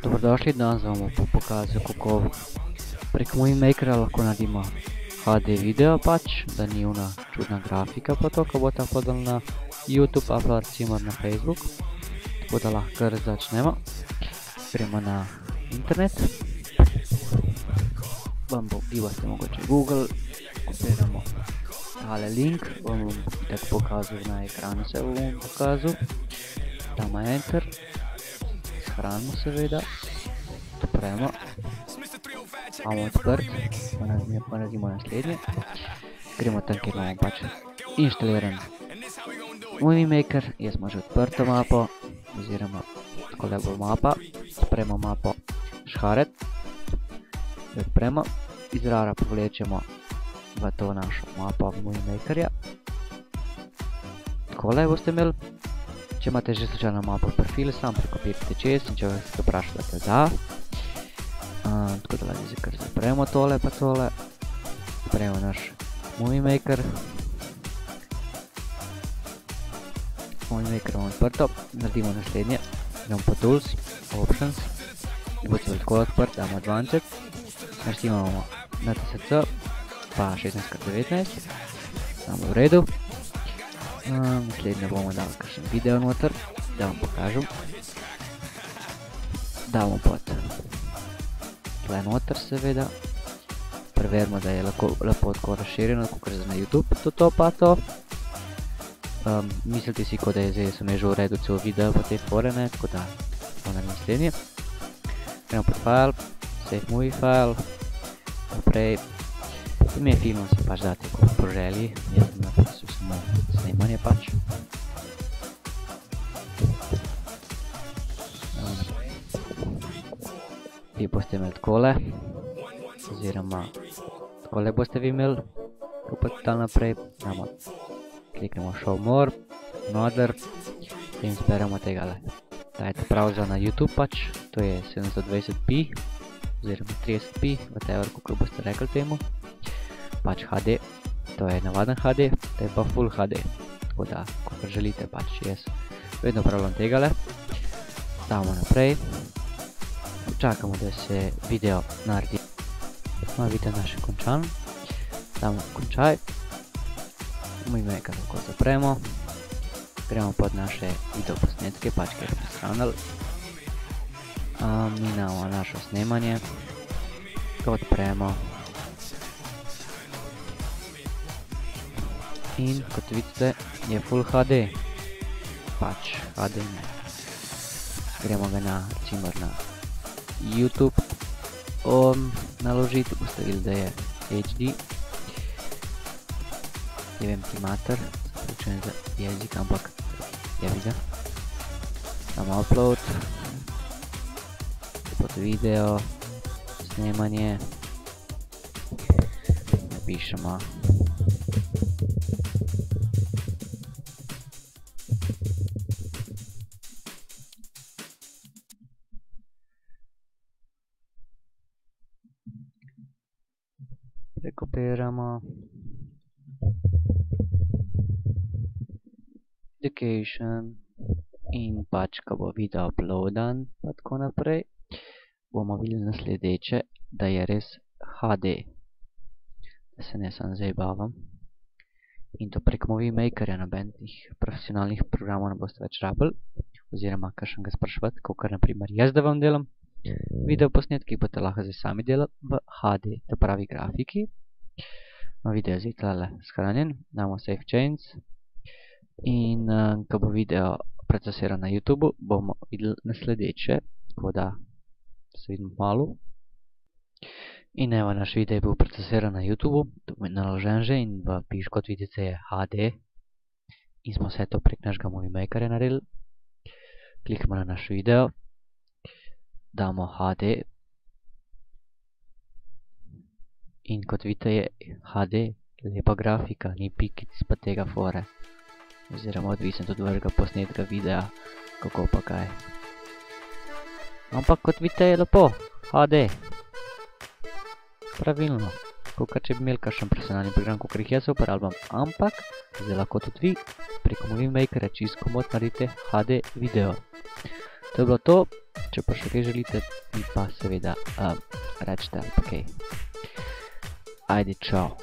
Dobrodošli, danes vam bom pokazal, kako prek Movie Makera lahko naredimo HD video pač, da ni ona čudna grafika pa to, ko bo ta podal na YouTube, pa recimo na Facebook. Tako da lahko kar začnemo. Gremo na internet. Vi boste mogoče Google, kopiramo tale link, bom tako pokazal na ekranu, se bom pokazal. Damo enter, shranimo seveda, odpremo, imamo odprt, pa naredimo naslednje. Gremo tam, kjer imamo pač inštaliran Movie Maker, jaz imam že odprto mapo, oziroma takole bo mapa, odpremo mapo šharet, odpremo, iz rara povlečemo v to našo mapo Movie Makerja. Takole boste imeli. Če imate že slučajno mapo profil, sam prekopirajte čez in če vas to vprašate da. Tako da zdaj kar zapremo tole pa tole. Zapremo naš Movie Maker. Movie Maker imamo odprto, naredimo naslednje. Gremo po Tools, Options. Bo celo tako odprt, damo Advanced. Naštimamo NTSC, pa 16x19. Damo v redu. Naslednje bomo dali kakšen video noter, da vam pokažem. Damo pod tle noter seveda. Preverimo, da je lepo tako razširjeno, kakor za na YouTube to pa to. Mislite si, kot da je zdaj sem že uredil cel video pa te fore, ne, tako da bomo na naslednje. Gremo pod file, save movie file, naprej. Ime filmom si pač date kot po želji, jaz sem napisal samo snemanje pač. Vi boste imeli takole, oziroma takole boste vi imeli, ko pa tam naprej, kliknemo show more, another, in izberemo tegale. Dajte browser na YouTube pač, to je 720p, oziroma 30p, whatever, kako boste rekli temu. Pač HD, to je navaden HD, to je pa full HD, tako da, kako želite pač, jaz vedno upravljam tegale. Damo naprej, čakamo, da se video naredi. Video naš je končan, damo končaj, Movie Maker lahko zapremo, gremo pod naše video posnetke, pač kjer smo shranili. Mi imamo našo snemanje, ga odpremo. In kot vidite je full HD, pač HD ne. Gremo ga na, recimo na YouTube naložiti, boste videli, da je HD. Ne vem ti mater, spračujem za jezik, ampak je videl. Damo upload, pod video, snemanje, napišemo. Prekopiramo. Education. In pač, ko bo video uploadan, pa tako naprej, bomo videli nasledeče, da je res HD. Da se ne sam zdaj bavam. In to prek Movie Makerja, nobenih profesionalnih programov ne boste več rabili, oziroma kakšen ga spraševati, kakor naprimer jaz da vam delam. Video posnetki boste lahko zdaj sami delali v HD, to pravi grafiki. Video je zdaj tlele shranjen, damo Save Change. In ko bo video procesiran na YouTube, bomo videli nasledeče, tako da se vidimo malo. In evo, naš video je bil procesiran na YouTube, naložen že in v piš, kot vidite, je HD. In smo vse to prek našega Movie Makerja naredili. Klikamo na naš video. Damo HD in kot vidite je HD, lepa grafika, ni pikic pa tega fore, oziroma odvisen tudi vrga posnetka videa, kako pa kaj. Ampak kot vidite je lepo, HD, pravilno, kakor če bi imeli kakšen profesionalni program, kakor jih jaz uporabljam, ampak zdaj lahko tudi vi preko Movie Makera čisto komod naredite HD video. To je bilo to, če pa še kaj želite, mi pa seveda rečete ali pa kaj. Ajde, čau.